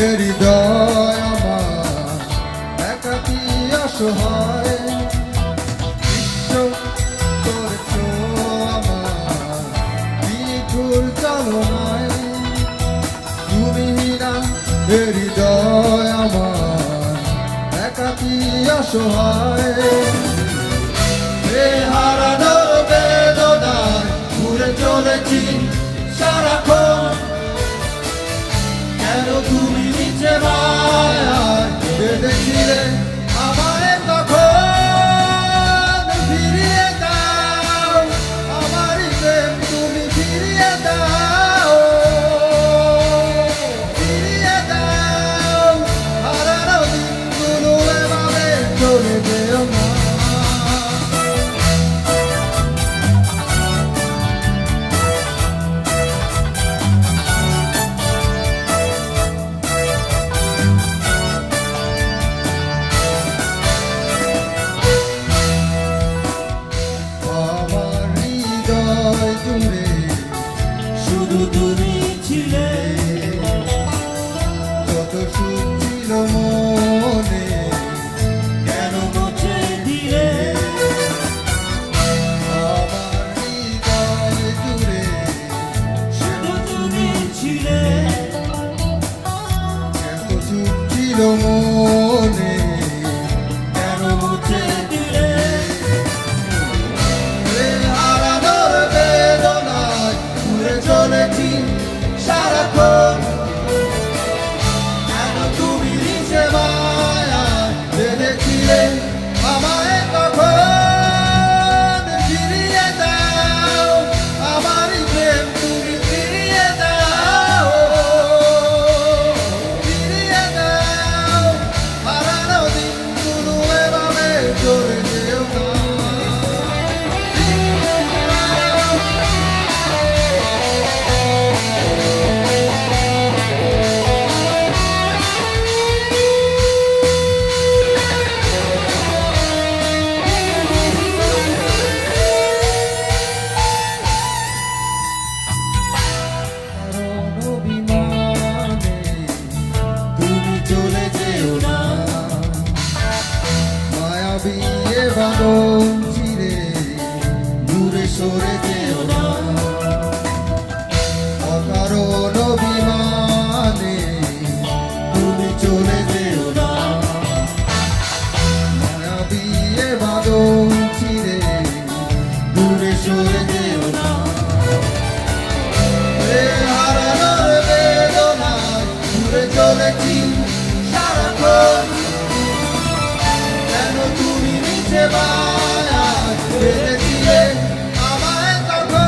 হৃদয় আমার একাকী অসহায় বিশ্ব করেছ আমার নিঠুর চালনায় তুমি না হৃদয় আমার একাকী অসহায় হারানোর বেদনায় ঘুরে চলেছি সারাক্ষণ কেন তুমি নিচে মায়ায় বেঁধেছিলে আমায় তখন ফিরিয়ে দাও আমারই প্রেম তুমি ফিরিয়ে দাও হারানো দিনগুলো এভাবে চলে যেও না শুধু তুমি ছিলে যত সুখ ছিল মনে কেন মুছে দিলে আমার হৃদয় জুড়ে শুধু তুমি ছিলে এত সুখ ছিল মনে কেন মুছে দিলে হারানোর বেদনায় ঘুরে চলেছি সারাক্ষণ কেন তুমি নিচে মায়ায় বেঁধেছিলে আমায় তখন ফিরিয়ে দাও আমারই প্রেম তুমি ফিরিয়ে দাও হারানো দিনগুলো এভাবে চলে যেও না চলে যেও না মায়াবী এ বাঁধন চিরে দূরে সরে যেও না অকারণ অভিমানে তুমি চলে যেও না মায়াবী এ বাঁধন চিরে দূরে সরে যেও না হারানোর বেদনায় ঘুরে চলেছি সারাক্ষণ কেন তুমি নিচে মায়ায় বেঁধেছিলে আমায় তখন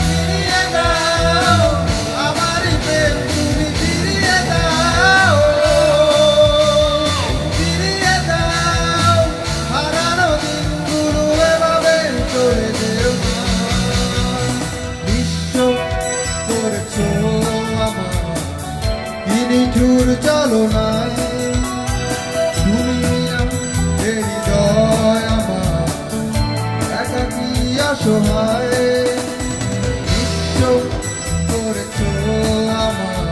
ফিরিয়ে দাও আমারই প্রেম তুমি ফিরিয়ে দাও হারানো দিনগুলো এভাবে চলে যেও না বিশ্ব করেছ আমার নিঠুর চালনায় তুমি হৃদয় আমার একাকী অসহায় বিশ্ব করেছ আমার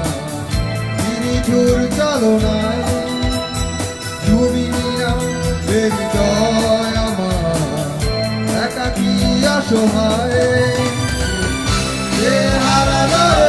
নিঠুর চালনায় তুমি হৃদয় আমার একাকী অসহায় হারানোর